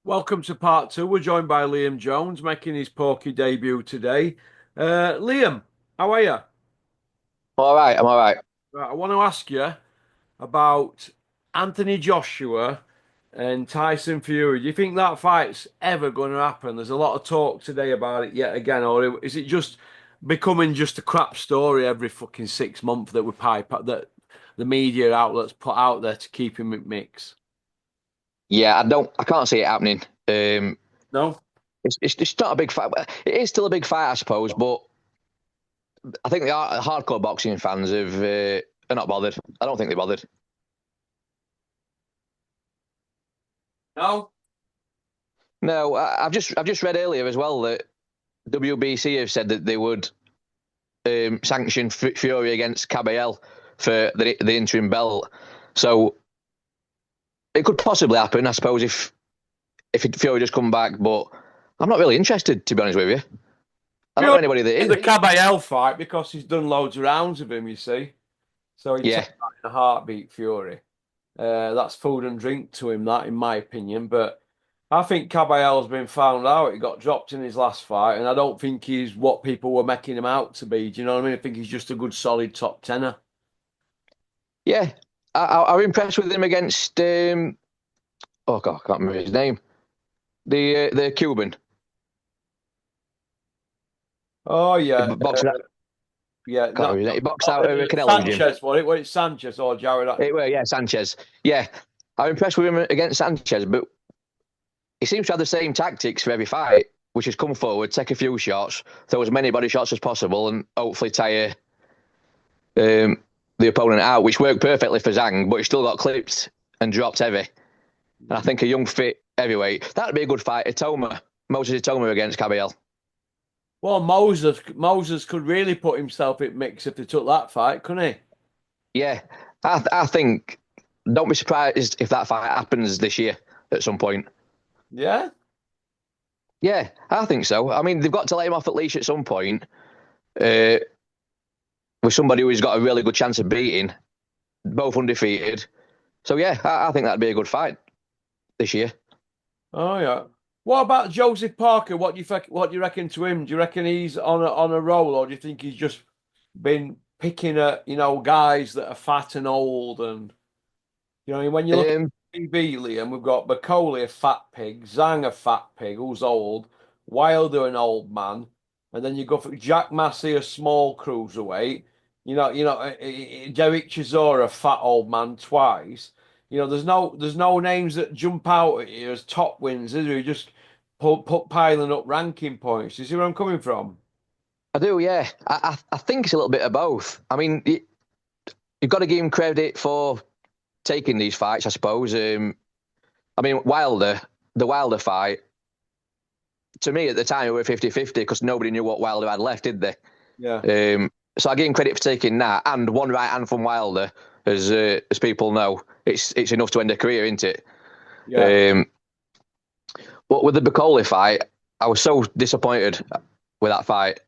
Welcome to part two. We're joined by Liam Jones making his pokey debut today. Liam, how are you? All right, I'm all right. Right, I want to ask you about Anthony Joshua and Tyson Fury. Do you think that fight's ever going to happen? There's a lot of talk today about it yet again, or is it just becoming just a crap story every fucking 6 months that we pipe that the media outlets put out there to keep him in mix? Yeah, I can't see it happening. No? It's not a big fight. It is still a big fight, I suppose, but I think the hardcore boxing fans are not bothered. I don't think they're bothered. No? No, I've just read earlier as well that WBC have said that they would sanction Fury against Caballel for the interim belt. So it could possibly happen, I suppose, if Fury does come back. But I'm not really interested, to be honest with you. I don't know Fury anybody that in is. the Caballel fight because he's done loads of rounds with him, you see. So he'd take Yeah. that in a heartbeat, Fury. That's food and drink to him, that, in my opinion. But I think Caballel's been found out. He got dropped in his last fight, and I don't think he's what people were making him out to be. Do you know what I mean? I think he's just a good, solid top tenner. Yeah, I was impressed with him against oh God, I can't remember his name. The Cuban. Oh He yeah, boxed out. yeah. Can't remember his name. He boxed out at Canelo's gym. Sanchez, was it? Was it Sanchez or Jared? Well, yeah, Sanchez. Yeah, I was impressed with him against Sanchez, but he seems to have the same tactics for every fight, which is come forward, take a few shots, throw as many body shots as possible, and hopefully tire the opponent out, which worked perfectly for Zhang, but he still got clipped and dropped heavy. And I think a young fit heavyweight that'd be a good fight. Moses Itoma against Caballel. Well, Moses could really put himself in mix if they took that fight, couldn't he? Yeah, I think. Don't be surprised if that fight happens this year at some point. Yeah. Yeah, I think so. I mean, they've got to let him off at least at some point uh, with somebody who's got a really good chance of beating, both undefeated. So yeah, I think that'd be a good fight this year. Oh yeah. What about Joseph Parker? What do you reckon to him? Do you reckon he's on a roll, or do you think he's just been picking at guys that are fat and old? And when you look at Um, TV, Liam, we've got Bacoli, a fat pig, Zhang, a fat pig who's old, Wilder, an old man, and then you go for Jack Massey, a small cruiserweight. Derek Chisora, a fat old man twice. There's no names that jump out at you as top wins, is there? You just put piling up ranking points. You see where I'm coming from? I do, yeah. I think it's a little bit of both. I mean, you've got to give him credit for taking these fights, I suppose. I mean, the Wilder fight, to me at the time, it were 50-50 because nobody knew what Wilder had left, did they? Yeah. So I give him credit for taking that, and one right hand from Wilder, as people know, it's enough to end a career, isn't it? Yeah. But with the Bacoli fight, I was so disappointed with that fight,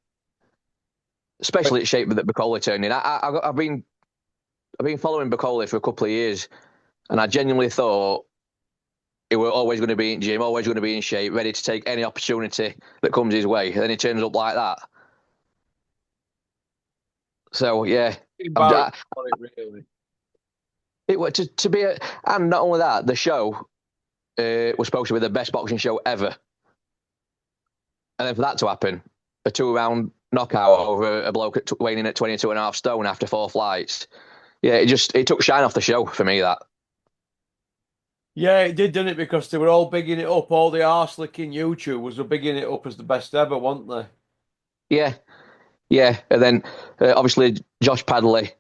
especially its shape that Bacoli turned in. I've been following Bacoli for a couple of years, and I genuinely thought he were always going to be in gym, always going to be in shape, ready to take any opportunity that comes his way. And then he turns up like that. So yeah, Embarrassing on it, really. it was to be, and not only that, the show was supposed to be the best boxing show ever, and then for that to happen, a 2 round knockout over a bloke weighing in at 22 and a half stone after 4 flights. Yeah, it took shine off the show for me. That. Yeah, it did, didn't it? Because they were all bigging it up. All the arse licking YouTubers were bigging it up as the best ever, weren't they? Yeah, yeah, and then obviously Josh Padley.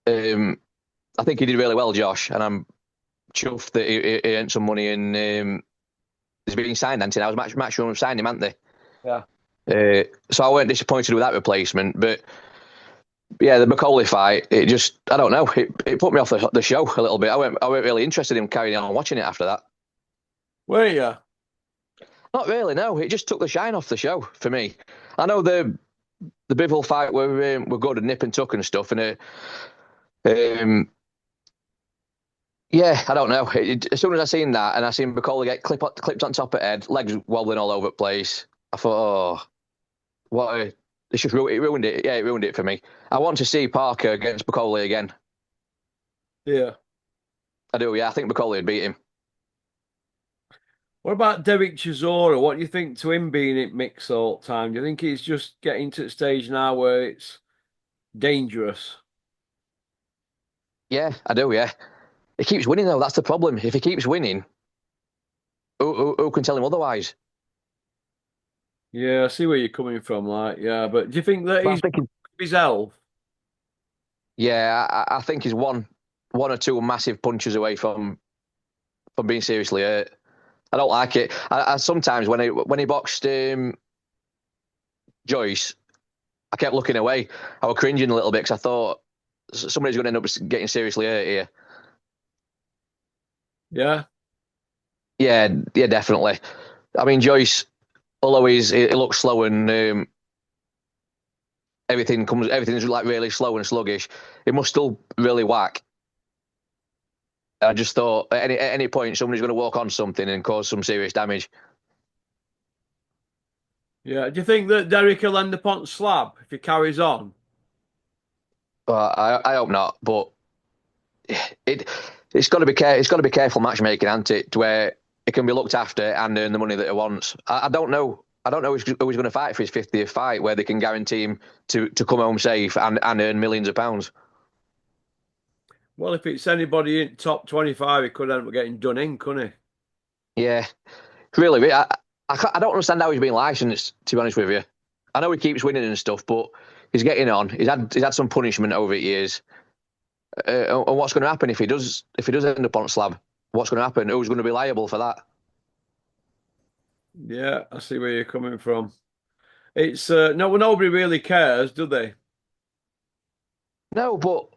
I think he did really well, Josh, and I'm chuffed that he earned some money and he's been signed. Anthony, I was matchroom signed him, hadn't they? Yeah. So I weren't disappointed with that replacement, but yeah, the Bacoli fight, I don't know, it put me off the show a little bit. I weren't really interested in carrying on watching it after that. Were you? Not really, no. It just took the shine off the show for me. I know the Bivol fight were good and nip and tuck and stuff, and um, Yeah, I don't know. As soon as I seen that and I seen Bacoli get clipped on top of head, legs wobbling all over the place, I thought, oh, what a, it ruined it. Yeah, it ruined it for me. I want to see Parker against Bacoli again. Yeah. I do, yeah. I think Bacoli would beat him. What about Derek Chisora? What do you think to him being in mix all the time? Do you think he's just getting to the stage now where it's dangerous? Yeah, I do, yeah. He keeps winning though. That's the problem. If he keeps winning, who can tell him otherwise? Yeah, I see where you're coming from. Like, yeah, but do you think that But I'm he's thinking, his health? yeah, I think he's one or two massive punches away from being seriously hurt. I don't like it. I sometimes when he boxed Joyce, I kept looking away. I was cringing a little bit because I thought somebody's going to end up getting seriously hurt here. Yeah, Yeah, yeah, definitely. I mean, Joyce, although he looks slow and everything's like really slow and sluggish, it must still really whack. I just thought at any point somebody's going to walk on something and cause some serious damage. yeah. Do you think that Derek will end up on slab if he carries on? But I hope not. But it it's got to be it's got to be careful matchmaking, hasn't it? To where it can be looked after and earn the money that it wants. I don't know. I don't know who he's going to fight for his 50th fight, where they can guarantee him to come home safe and earn millions of pounds. Well, if it's anybody in top 25, he could end up getting done in, couldn't he? Yeah, really. I don't understand how he's been licensed. To be honest with you, I know he keeps winning and stuff, but he's getting on. He's had some punishment over the years. And what's going to happen if he does end up on slab? What's going to happen? Who's going to be liable for that? Yeah, I see where you're coming from. It's no, well, nobody really cares, do they? No, but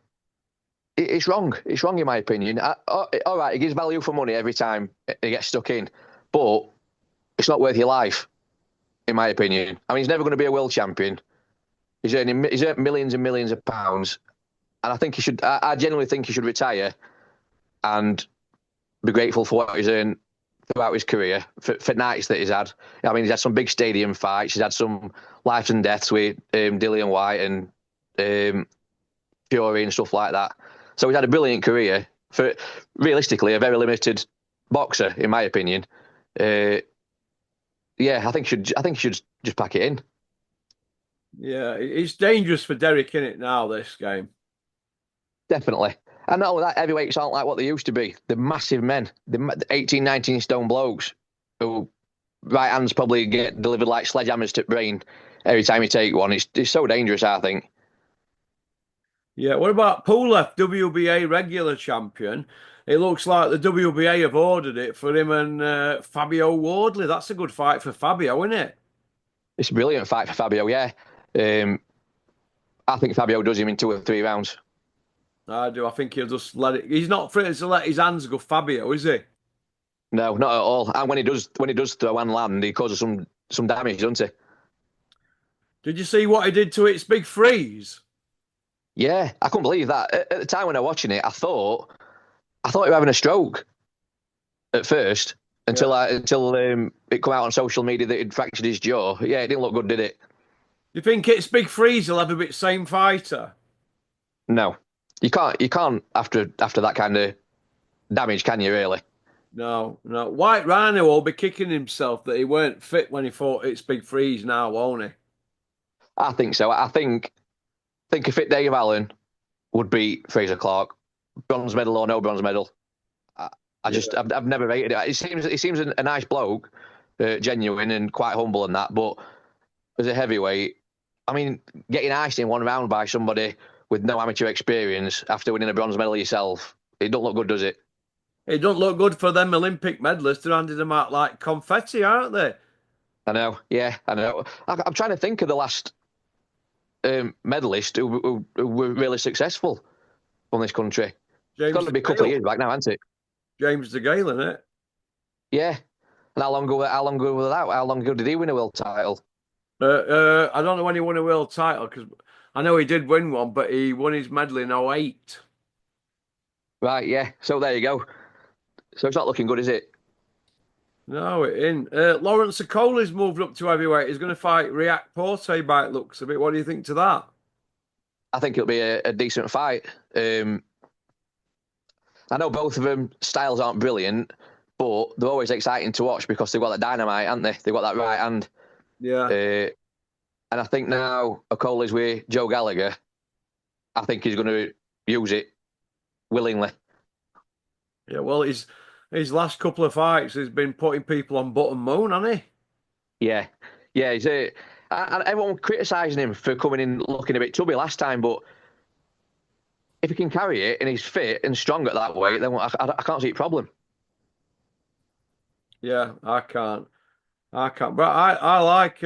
it's wrong. It's wrong in my opinion. All right, it gives value for money every time he gets stuck in, but it's not worth your life, in my opinion. I mean, he's never going to be a world champion. He's earned millions and millions of pounds, and I think he should. I genuinely think he should retire and be grateful for what he's earned throughout his career, for nights that he's had. I mean, he's had some big stadium fights. He's had some lives and deaths with Dillian White and um, Fury and stuff like that. So he's had a brilliant career for realistically a very limited boxer, in my opinion. Uh, yeah, I think he should just pack it in. Yeah, it's dangerous for Derek in it now, this game. Definitely. And not only that, heavyweights aren't like what they used to be. They're massive men. They're 18, 19 stone blokes who right hands probably get delivered like sledgehammers to the brain every time you take one. It's so dangerous, I think. Yeah, what about Pulev, WBA regular champion? It looks like the WBA have ordered it for him and Fabio Wardley. That's a good fight for Fabio, isn't it? It's a brilliant fight for Fabio, yeah. Um, I think Fabio does him in 2 or 3 rounds. I do. I think he'll just let it. He's not free to let his hands go, Fabio, is he? No, not at all. And when he does throw and land, he causes some damage, doesn't he? Did you see what he did to its big freeze? Yeah, I couldn't believe that. At the time when I was watching it, I thought he was having a stroke at first Yeah. until it come out on social media that he'd fractured his jaw. Yeah, it didn't look good, did it? Do you think it's big freeze will ever be the same fighter? No, you can't after that kind of damage, can you? Really? No, no. White Rhino will be kicking himself that he weren't fit when he fought its big freeze now, won't he? I think so. I think a fit Dave Allen would beat Fraser Clark, bronze medal or no bronze medal. I, Yeah. I've never rated it. He seems a nice bloke, genuine and quite humble and that. But as a heavyweight, I mean, getting iced in 1 round by somebody with no amateur experience after winning a bronze medal yourself, it don't look good, does it? It don't look good for them Olympic medalists. They're handing them out like confetti, aren't they? I know. Yeah, I know. I'm trying to think of the last medalist who were really successful from this country. It's got James to the be a couple of Gale. years back now, hasn't it? James the Gale, isn't it? Yeah. And how long ago was that? How long ago did he win a world title? I don't know when he won a world title because I know he did win one, but he won his medal in '08. Right, yeah. So there you go. So it's not looking good, is it? No, it ain't. Lawrence Okoli's moved up to heavyweight. He's going to fight React Porte by it looks a bit. What do you think to that? I think it'll be a decent fight. I know both of them styles aren't brilliant, but they're always exciting to watch because they've got that dynamite, haven't they? They've got that right hand. Yeah. Uh, and I think now Okoli's with Joe Gallagher. I think he's going to use it willingly. Yeah, well, his last couple of fights, he's been putting people on button moon, hasn't he? Yeah, yeah. And everyone was criticising him for coming in looking a bit tubby last time, but if he can carry it and he's fit and strong at that weight, then I can't see a problem. Yeah, I can't. But I like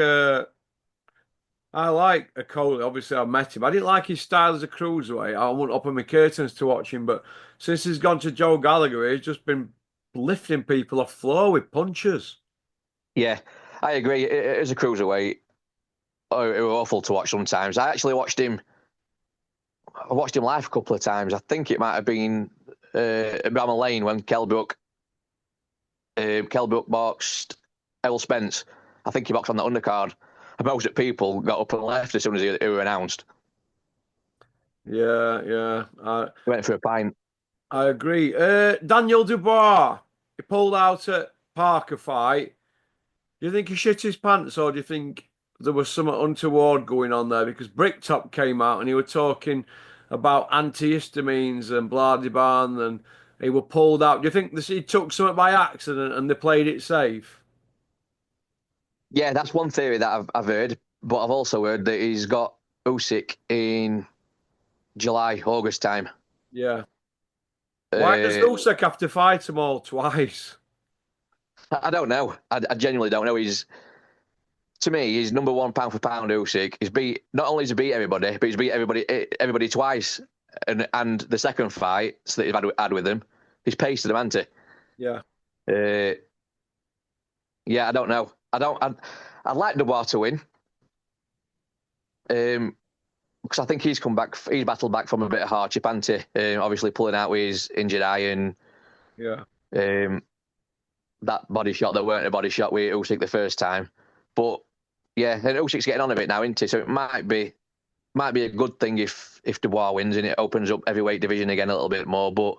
Okoli. Obviously, I met him. I didn't like his style as a cruiserweight. I wouldn't open my curtains to watch him. But since he's gone to Joe Gallagher, he's just been lifting people off floor with punches. Yeah, I agree. As a cruiserweight, oh, it was awful to watch sometimes. I actually watched him. I watched him live a couple of times. I think it might have been at Bramall Lane when Kell Brook boxed Errol Spence. I think he boxed on the undercard. And most of the people got up and left as soon as it was announced. Yeah, yeah. He went for a pint. I agree. Daniel Dubois, he pulled out at Parker fight. Do you think he shit his pants, or do you think there was something untoward going on there? Because Bricktop came out and he was talking about antihistamines and blah de blah, and he were pulled out. Do you think he took something by accident and they played it safe? Yeah, that's one theory that I've heard, but I've also heard that he's got Usyk in July, August time. Yeah. Why does Usyk have to fight them all twice? I don't know. I genuinely don't know. To me, he's number one pound for pound. Usyk. He's beat not only has he beat everybody, but he's beat everybody twice. And the second fight that he's had with him, he's pasted him, hasn't Yeah. he? Yeah, I don't know. I'd like Dubois to win. Because I think he's come back. He's battled back from a bit of hardship, hasn't he? Obviously pulling out with his injured eye and Yeah. that body shot that weren't a body shot with Usyk the first time. But yeah, and Usyk's getting on a bit now, isn't he? So it might be a good thing if Dubois wins and it opens up heavyweight division again a little bit more. But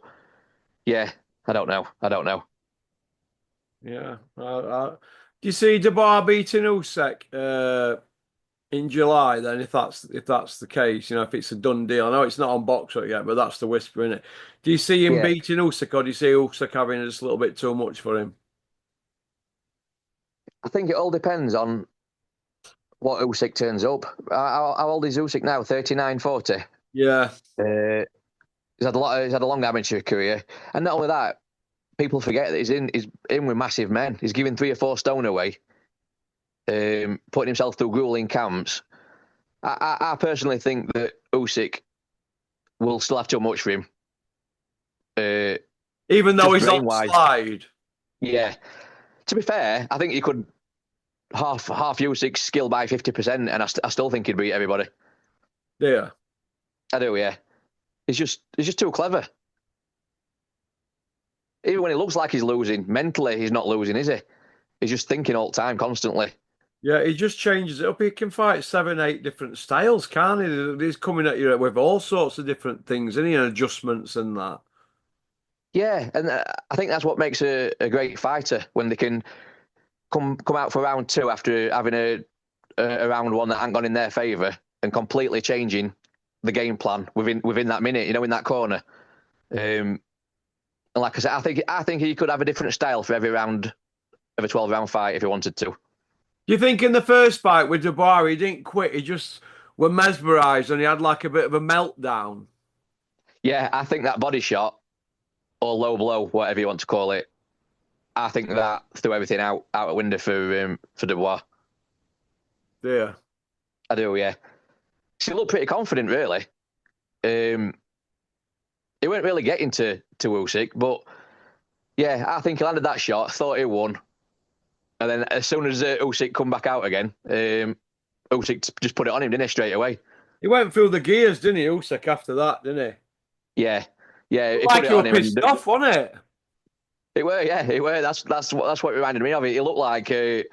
yeah, I don't know. Yeah. Do you see Dubois beating Usyk in July? Then, if that's the case, if it's a done deal. I know it's not on Boxer yet, but that's the whisper in it. Do you see him Yeah, beating Usyk, or do you see Usyk having just a little bit too much for him? I think it all depends on what Usyk turns up. How old is Usyk now? 39, 40. Yeah. He's had a long amateur career, and not only that, people forget that he's in with massive men. He's giving 3 or 4 stone away, putting himself through grueling camps. I personally think that Usyk will still have too much for him. Even though Just he's on brain-wise. slide. Yeah. To be fair, I think you could half Usyk's skill by 50%, and I still think he'd beat everybody. Yeah. I do, yeah. He's just too clever. Even when he looks like he's losing, mentally he's not losing, is he? He's just thinking all the time, constantly. Yeah, he just changes it up. He can fight 7, 8 different styles, can't he? He's coming at you with all sorts of different things, and adjustments and that. Yeah, and I think that's what makes a great fighter when they can come out for round 2 after having a round 1 that hadn't gone in their favour and completely changing the game plan within that minute, in that corner. And like I said, I think he could have a different style for every round of a 12-round fight if he wanted to. Do you think in the first fight with Dubois, he didn't quit? He just were mesmerised and he had like a bit of a meltdown. Yeah, I think that body shot or low blow, whatever you want to call it, I think that threw everything out a window for Dubois. Yeah. I do, yeah. He looked pretty confident, really. He weren't really getting to Usyk, but yeah, I think he landed that shot, thought he won. And then as soon as Usyk come back out again, Usyk just put it on him, didn't he, straight away? He went through the gears, didn't he, Usyk, after that, didn't Yeah. Yeah, he put Like it he on were him, and pissed off, wasn't it? it were, yeah, it were. That's what it reminded me of. He looked like I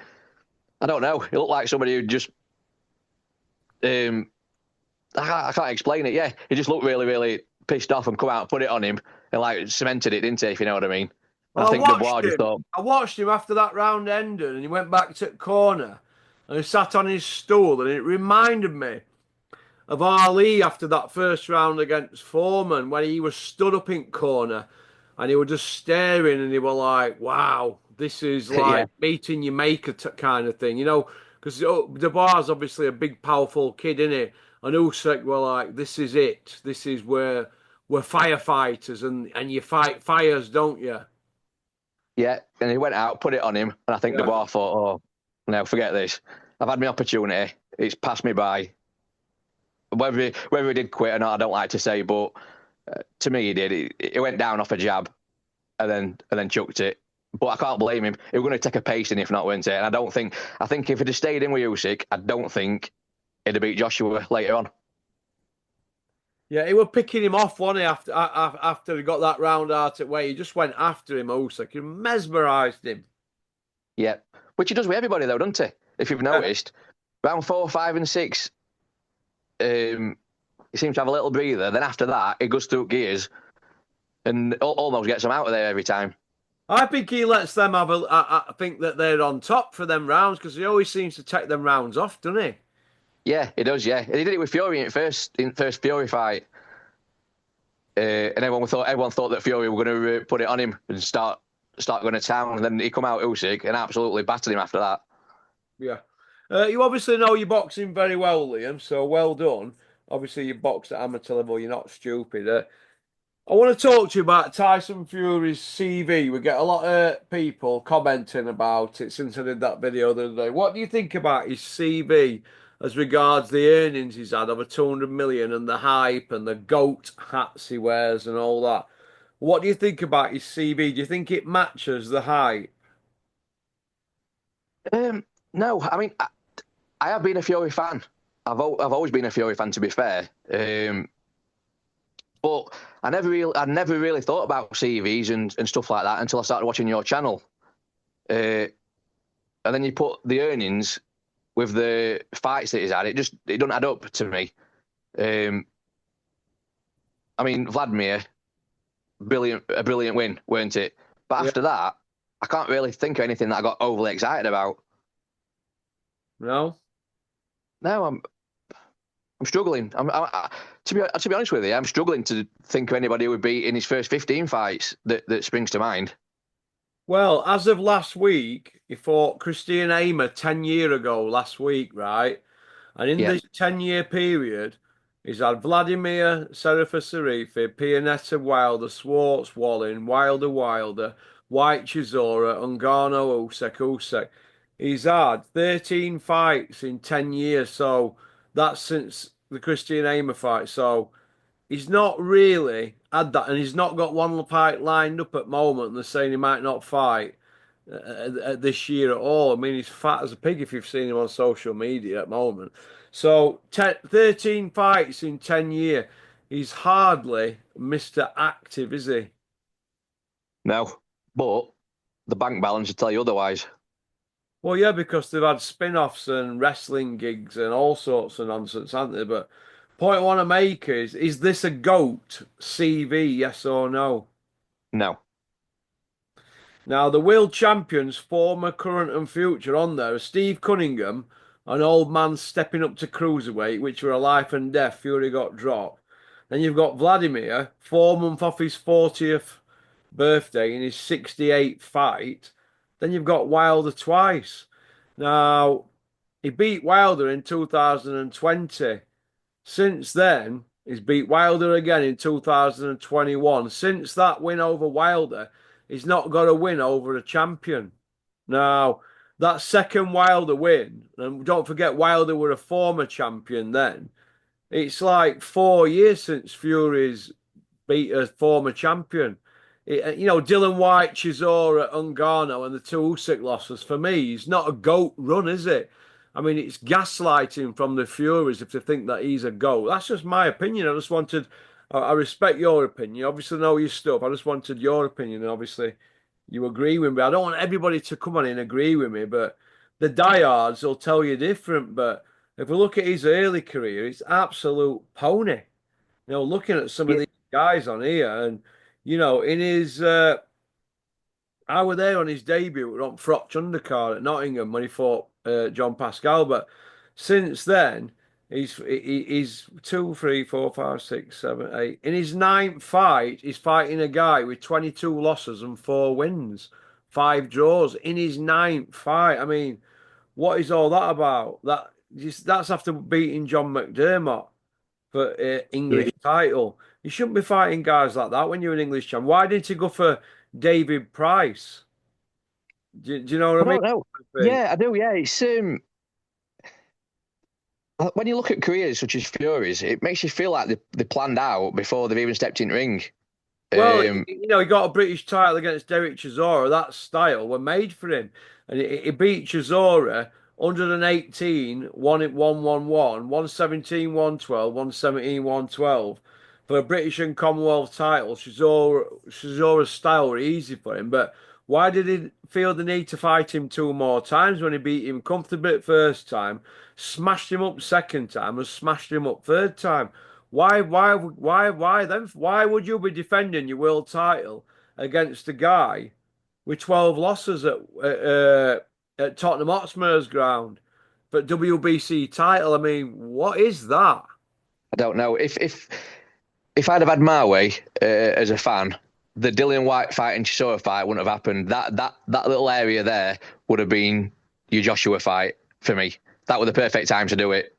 don't know. He looked like somebody who just um, I can't explain it. Yeah, he just looked really, really pissed off and come out and put it on him and like cemented it, didn't he? If you know what I mean. Well, And I think Dubois just thought, I watched him after that round ended, and he went back to the corner and he sat on his stool, and it reminded me of Ali after that first round against Foreman when he was stood up in corner and he was just staring and he were like, wow, this is yeah, like meeting your maker kind of thing, you know, because Dubois obviously a big, powerful kid, in it, and Usyk were like, this is it. This is where we're firefighters and you fight fires, don't you? yeah. And he went out, put it on him, and I think Yeah. Dubois thought, oh, no, forget this. I've had my opportunity. It's passed me by. Whether he did quit or not, I don't like to say, but to me, he did. He went down off a jab and then chucked it. But I can't blame him. He was going to take a pasting if not, weren't he? And I don't think. I think if he'd have stayed in with Usyk, I don't think he'd have beat Joshua later on. Yeah, he were picking him off, wasn't he, after he got that round out at way. He just went after him, Usyk. He mesmerised him. Yeah, which he does with everybody though, doesn't he? If you've Yeah. noticed, round 4, 5, and 6, he seems to have a little breather. Then after that, he goes through gears and almost gets them out of there every time. I think he lets them have a. I think that they're on top for them rounds because he always seems to take them rounds off, doesn't he? Yeah, he does. Yeah, and he did it with Fury in first Fury fight, and everyone thought that Fury were going to put it on him and start going to town, and then he come out Usyk and absolutely battered him after that. Yeah. You obviously know your boxing very well, Liam. So well done. Obviously, you boxed at amateur level. You're not stupid. I want to talk to you about Tyson Fury's CV. We get a lot of people commenting about it since I did that video the other day. What do you think about his CV as regards the earnings he's had, over 200 million, and the hype and the goat hats he wears and all that? What do you think about his CV? Do you think it matches the hype? No, I mean I have been a Fury fan. I've always been a Fury fan, to be fair. But I never really thought about CVs and stuff like that until I started watching your channel. And then you put the earnings with the fights that he's had. It doesn't add up to me. Um, I mean, Vladimir, a brilliant win, weren't it? But Yeah. after that, I can't really think of anything that I got overly excited about. No? No, I'm struggling. To be honest with you, I'm struggling to think of anybody who would be in his first 15 fights that springs to mind. Well, as of last week, he fought Christian Aimer 10 years ago last week, right? And in Yeah, this 10-year period, he's had Vladimir, Serifa Sarifi, Pianetta Wilder, Swartz Wallin, Wilder, White Chisora, Ngannou Usyk. He's had 13 fights in 10 years, so that's since the Christian Aimer fight. So he's not really had that, and he's not got one fight lined up at the moment. And they're saying he might not fight this year at all. I mean, he's fat as a pig if you've seen him on social media at the moment. So 13 fights in 10 years. He's hardly Mr. Active, is he? no, but the bank balance would tell you otherwise. Well, yeah, because they've had spin-offs and wrestling gigs and all sorts of nonsense, haven't they? But point I want to make is this a GOAT CV, yes or no? No, Now, the world champions, former, current, and future on there are Steve Cunningham, an old man stepping up to cruiserweight, which were a life and death. Fury got dropped. Then you've got Vladimir, 4 months off his 40th birthday in his 68th fight. Then you've got Wilder twice. Now, he beat Wilder in 2020. Since then, he's beat Wilder again in 2021. Since that win over Wilder, he's not got a win over a champion. Now, that second Wilder win, and don't forget Wilder were a former champion then. It's like 4 years since Fury's beat a former champion. Dylan White, Chisora, Ngannou, and the two Usyk losses, for me, he's not a GOAT run, is it? I mean, it's gaslighting from the Furies if they think that he's a GOAT. That's just my opinion. I just wanted I respect your opinion. You obviously know your stuff. I just wanted your opinion, and obviously you agree with me. I don't want everybody to come on and agree with me, but the diehards will tell you different. But if we look at his early career, it's absolute pony. Looking at some of Yeah, these guys on here, and in his I were there on his debut on Froch undercard at Nottingham when he fought John Pascal. But since then, he's two, three, four, five, six, seven, eight. In his ninth fight, he's fighting a guy with 22 losses and four wins, five draws. In his ninth fight, I mean, what is all that about? That's after beating John McDermott for yeah. English title. You shouldn't be fighting guys like that when you're an English champ. Why didn't he go for David Price? Do you know what I I mean? don't know. I think. Yeah, I do. Yeah, it's when you look at careers such as Fury's, it makes you feel like they planned out before they've even stepped in ring. Well, Um, he got a British title against Derek Chisora. That style were made for him, and he beat Chisora 118, won it 111, 117, 112, 117, 112 for a British and Commonwealth title. Chisora's style were easy for him, but why did he feel the need to fight him two more times when he beat him comfortably at first time, smashed him up second time, and smashed him up third time? Why then? Why would you be defending your world title against a guy with 12 losses at Tottenham Hotspur's ground for WBC title? I mean, what is that? I don't know if I'd have had my way as a fan, the Dillian White fight and Chisora fight wouldn't have happened. That little area there would have been your Joshua fight for me. That was the perfect time to do it.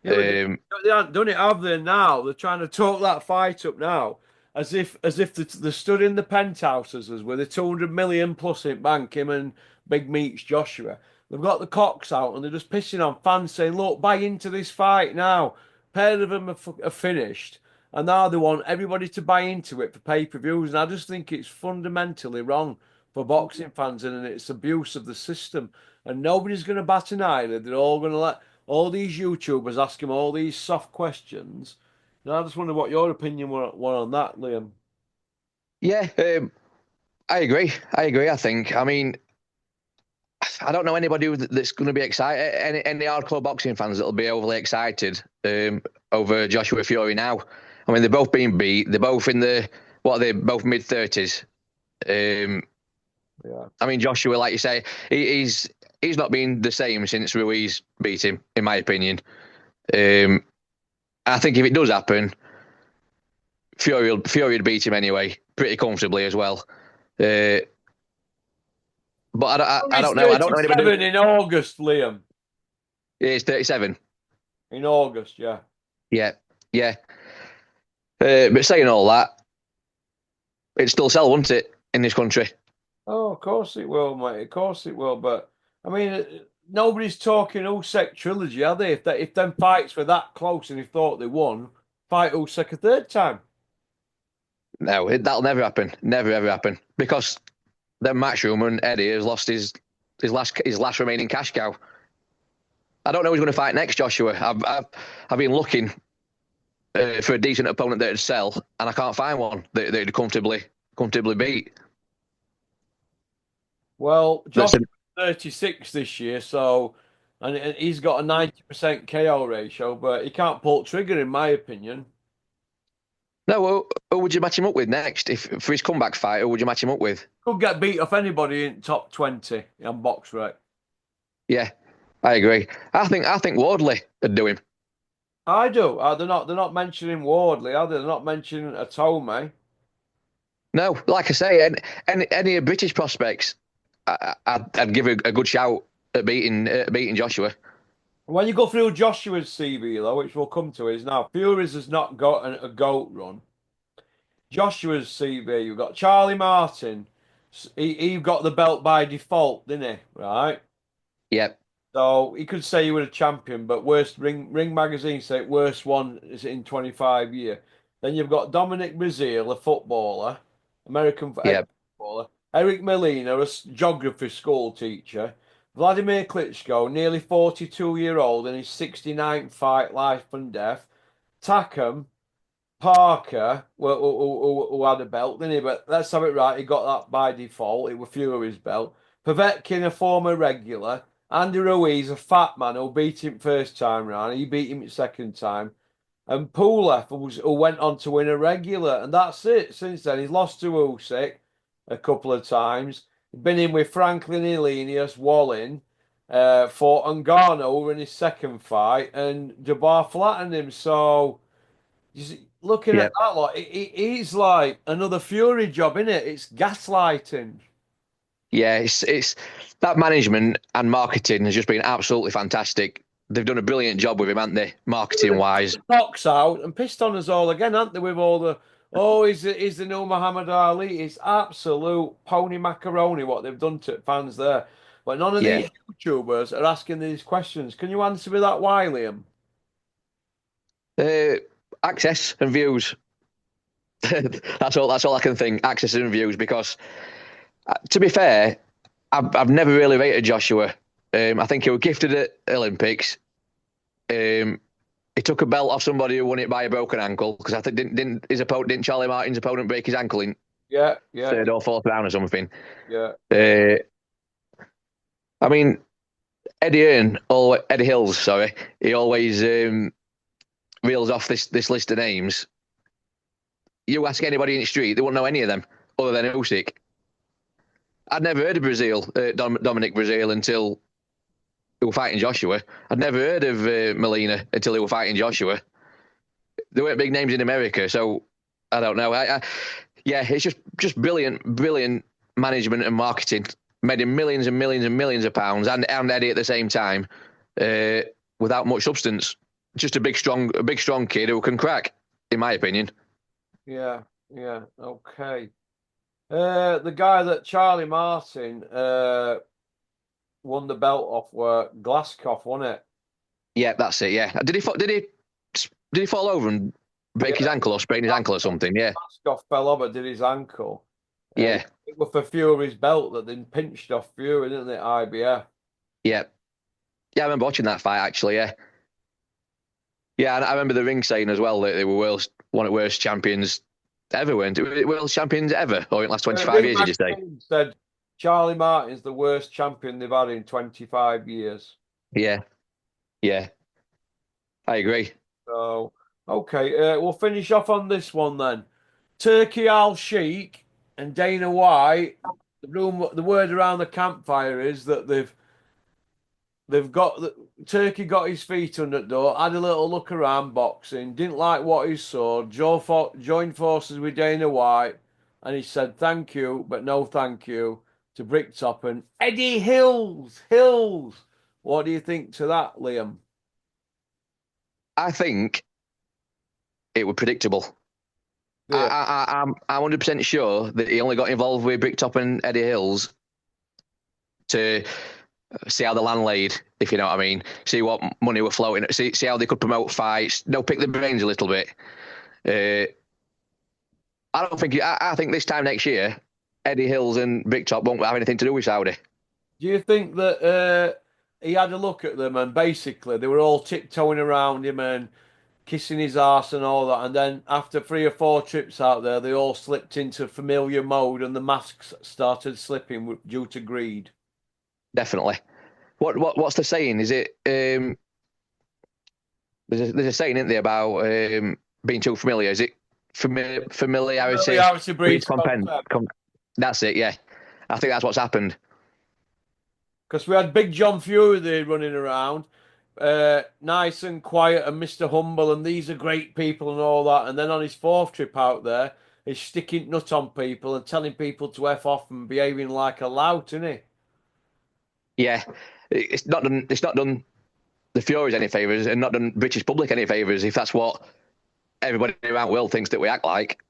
Yeah, but Um, they haven't done it, have they? Now they're trying to talk that fight up now, as if they're stood in the penthouses as with a 200 million plus in bank. Him and Big Meats Joshua. They've got the cocks out and they're just pissing on fans, saying, "Look, buy into this fight now." Pair of them are finished, and now they want everybody to buy into it for pay-per-views. And I just think it's fundamentally wrong for boxing fans, and it's abuse of the system. And nobody's going to bat an eyelid. They're all going to let all these YouTubers ask him all these soft questions. And I just wonder what your opinion were on that, Liam. yeah, I agree. I agree. I think. I mean, I don't know anybody that's going to be excited. Any hardcore boxing fans that'll be overly excited over Joshua Fury now. I mean, they're both being beat. They're both in the what are they? Both mid-30s. Um, Yeah. I mean, Joshua, like you say, he's not been the same since Ruiz beat him, in my opinion. Um, I think if it does happen, Fury would beat him anyway, pretty comfortably as well. Uh, but I He's don't know. I don't know anybody. 37 in August, Liam. He's 37. In August, yeah. Yeah, yeah. But saying all that, it'd still sell, wouldn't it, in this country? Oh, of course it will, mate. Of course it will. But I mean, nobody's talking Usyk trilogy, are they? If them fights were that close and he thought they won, fight Usyk a third time. No, that'll never happen. Never ever happen because then Matchroom and Eddie has lost his last remaining cash cow. I don't know who's going to fight next, Joshua. I've been looking for a decent opponent that'd sell, and I can't find one that'd comfortably beat. Well, That's Josh is 36 this year, so and he's got a 90% KO ratio, but he can't pull trigger, in my opinion. no. Who would you match him up with next? If for his comeback fight, who would you match him up with? Could get beat off anybody in top 20 on box rec. Yeah, I agree. I think Wardley would do him. I do. They're not mentioning Wardley, are they? They're not mentioning Atome. No, like I say, any British prospects, I'd give a good shout at beating Joshua. When you go through Joshua's CV, though, which we'll come to, is now Fury's has not got a GOAT run. Joshua's CV, you've got Charlie Martin. He got the belt by default, didn't he? Right. Yep, So he could say he was a champion, but worst Ring Magazine say worst one is in 25 years. Then you've got Dominic Brazil, a footballer, American yep, footballer. Eric Molina, a geography school teacher. Vladimir Klitschko, nearly 42-year-old in his 69th fight, life and death. Takam, Parker, who had a belt, didn't he? But let's have it right. He got that by default. It was Fury's belt. Povetkin, a former regular. Andy Ruiz, a fat man who beat him first time round. He beat him second time. And Pulev, who went on to win a regular. And that's it. Since then, he's lost to Usyk a couple of times. Been in with Franklin Ilenius, Wallin, fought Ngannou in his second fight, and Jabbar flattened him. So. Looking Yeah, at that, lot, it's like another Fury job, isn't it? It's gaslighting. yeah. It's that management and marketing has just been absolutely fantastic. They've done a brilliant job with him, haven't they? Marketing wise. Cocks out and pissed on us all again, aren't they? With all the he's the new Muhammad Ali. It's absolute pony macaroni what they've done to fans there. But none of Yeah. these YouTubers are asking these questions. Can you answer me that, why, Liam? Uh, Access and views. That's all. That's all I can think. Access and views. Because to be fair, I've never really rated Joshua. I think he was gifted at Olympics. Um, he took a belt off somebody who won it by a broken ankle because I think didn't Charlie Martin's opponent break his ankle in Yeah, yeah, third or fourth round or something. yeah, Uh, I mean Eddie Hills, sorry, he always reels off this list of names. You ask anybody in the street, they won't know any of them other than Usyk. I'd never heard of Dominic Brazil until they were fighting Joshua. I'd never heard of Molina until they were fighting Joshua. There weren't big names in America, so I don't know. Yeah, it's just brilliant management and marketing, made him millions and millions and millions of pounds, and Eddie at the same time, uh, without much substance. Just a big strong kid who can crack, in my opinion. yeah, yeah. Okay. The guy that Charlie Martin won the belt off were Glaskov, wasn't it? Yeah, that's it. Yeah, did he fall over and break his Yeah, ankle or sprain his ankle or something? Yeah, Glaskov fell over, did his ankle. yeah, It was for Fury's belt that then pinched off Fury, didn't it? IBF. yeah, yeah. I remember watching that fight actually. Yeah, yeah. And I remember the ring saying as well that they were one of the worst champions ever. Weren't it? World champions ever, or in the last 25 years? Did you say? Magazine said Charlie Martin's the worst champion they've had in 25 years. Yeah, yeah. I agree. So, okay, we'll finish off on this one then. Turkey Al Sheikh and Dana White. The word around the campfire is that they've got Turkey got his feet under the door, had a little look around boxing, didn't like what he saw. Joined forces with Dana White, and he said thank you, but no thank you to Bricktop and Eddie Hills. Hills, what do you think to that, Liam? I think it was predictable. Yeah, I'm 100% sure that he only got involved with Bricktop and Eddie Hills to see how the land laid, if you know what I mean. See what money were floating. See how they could promote fights. No, pick the brains a little bit. Uh, I don't think. I think this time next year, Eddie Hills and Bricktop won't have anything to do with Saudi. do you think that he had a look at them and basically they were all tiptoeing around him and kissing his ass and all that. And then after 3 or 4 trips out there, they all slipped into familiar mode and the masks started slipping due to greed. Definitely. What's the saying? Is it there's a saying, isn't there, about being too familiar? Is it familiarity Familiarity breeds breeds content? contempt. That's it. Yeah, I think that's what's happened. Because we had Big John Fury there running around, nice and quiet and Mr. Humble, and these are great people and all that. And then on his fourth trip out there, he's sticking nut on people and telling people to F off and behaving like a lout, isn't he? Yeah, it's not done. It's not done the Furies any favors, and not done British public any favors. If that's what everybody around the world thinks that we act like.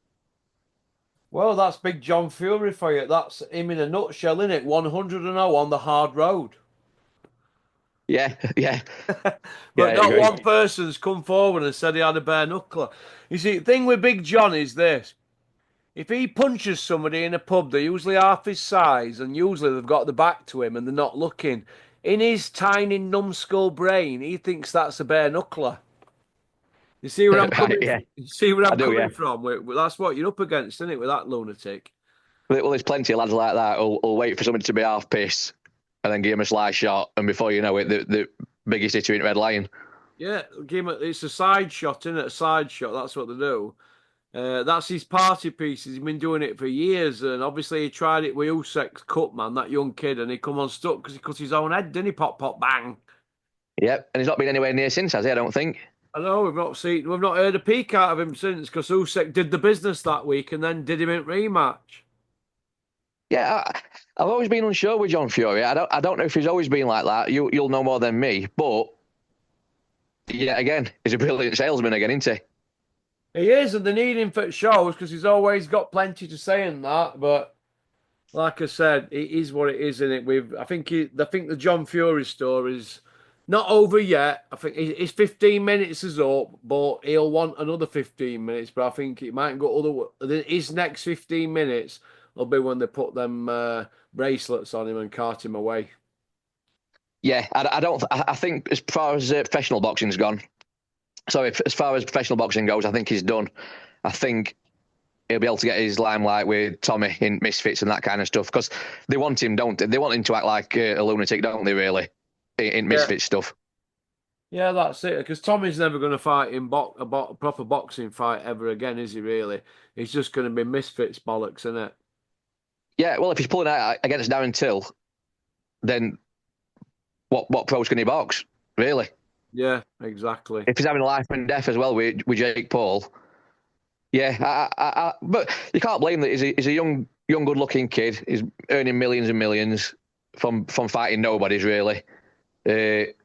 Well, that's Big John Fury for you. That's him in a nutshell, isn't it? 100 on the hard road. Yeah, yeah, yeah. I But not agree. one person's come forward and said he had a bare knuckler. You see, the thing with Big John is this. If he punches somebody in a pub, they're usually half his size, and usually they've got the back to him and they're not looking. In his tiny numbskull brain, he thinks that's a bare knuckler. You see where I'm coming. Yeah, You see where I I'm do. coming Yeah. from. That's what you're up against, isn't it? With that lunatic. Well, there's plenty of lads like that who'll wait for somebody to be half pissed and then give him a slice shot, and before you know it, the biggest hitter in Red Lion. Yeah, it's a side shot, isn't it? A side shot. That's what they do. That's his party piece. He's been doing it for years, and obviously he tried it with Usyk's cut, man, that young kid, and he come unstuck because he cut his own head, didn't he? Pop, pop, bang. Yep, and he's not been anywhere near since, has he? I don't think. I know we've not heard a peek out of him since because Usyk did the business that week and then did him in rematch. Yeah, I've always been unsure with John Fury. I don't know if he's always been like that. You'll know more than me, but yeah, again, he's a brilliant salesman again, isn't he? He is, and they need him for shows because he's always got plenty to say in that. But like I said, it is what it is, isn't it? I think the John Fury story is not over yet. I think his 15 minutes is up, but he'll want another 15 minutes. But I think it might go other. His next 15 minutes will be when they put them bracelets on him and cart him away. Yeah, I don't. I think as far as professional boxing's gone, sorry, as far as professional boxing goes, I think he's done. I think he'll be able to get his limelight with Tommy in Misfits and that kind of stuff because they want him, don't they? They want him to act like a lunatic, don't they? Really, in Yeah. Misfits stuff. Yeah, that's it. Because Tommy's never going to fight in a proper boxing fight ever again, is he? Really? He's just going to be misfits bollocks, isn't it? Yeah, well, if he's pulling out against Darren Till, then what pros can he box? Really? Yeah, exactly. If he's having life and death as well with Jake Paul, yeah. But you can't blame that. He's a young, good-looking kid. He's earning millions and millions from fighting nobodies. Really, it's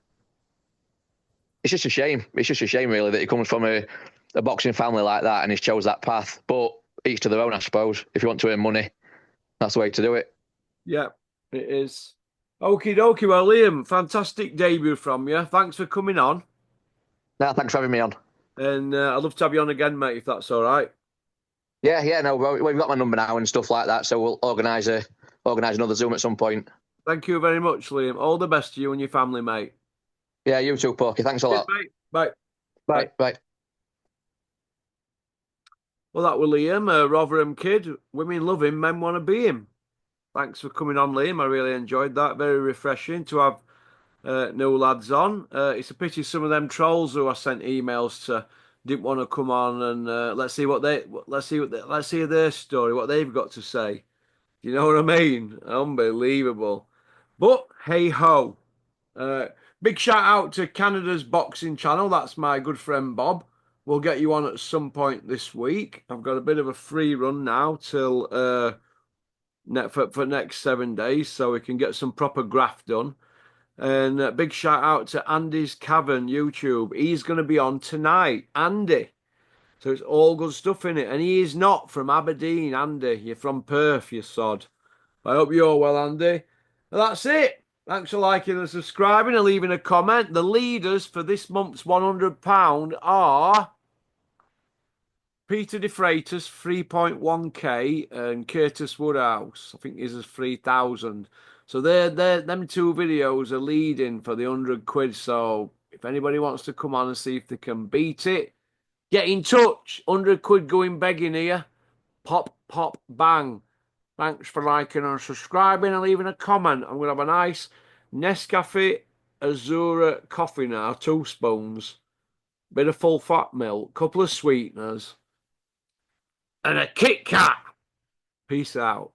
just a shame. It's just a shame, really, that he comes from a boxing family like that and he's chose that path. But each to their own, I suppose. If you want to earn money, that's the way to do it. Yeah, it is. Okie dokie. Well, Liam, fantastic debut from you. Thanks for coming on. Now, thanks for having me on. And I'd love to have you on again, mate, if that's all right. Yeah, no, we've got my number now and stuff like that, so we'll organise another Zoom at some point. Thank you very much, Liam. All the best to you and your family, mate. Yeah, you too, Porky. Thanks a Cheers, lot. mate. Bye. Bye. Bye, bye. Well, that was Liam, a Rotherham kid. Women love him, men want to be him. Thanks for coming on, Liam. I really enjoyed that. Very refreshing to have new lads on. It's a pity some of them trolls who I sent emails to didn't want to come on and let's see their story, what they've got to say. You know what I mean? Unbelievable. But hey ho. Uh, Big shout out to Canada's boxing channel. That's my good friend Bob. We'll get you on at some point this week. I've got a bit of a free run now till for next 7 days, so we can get some proper graft done. And big shout out to Andy's Cavern YouTube. He's going to be on tonight, Andy. So it's all good stuff in it. And he is not from Aberdeen, Andy. You're from Perth, you sod. I hope you're well, Andy. Well, that's it. Thanks for liking and subscribing and leaving a comment. The leaders for this month's £100 are Peter De Freitas, 3.1k, and Curtis Woodhouse. I think his is 3,000. So them two videos are leading for the £100. So if anybody wants to come on and see if they can beat it, get in touch. £100 going begging here. Pop, pop, bang. Thanks for liking and subscribing and leaving a comment. I'm going to have a nice Nescafe Azura coffee now, 2 spoons, bit of full fat milk, couple of sweeteners, and a Kit Kat. Peace out.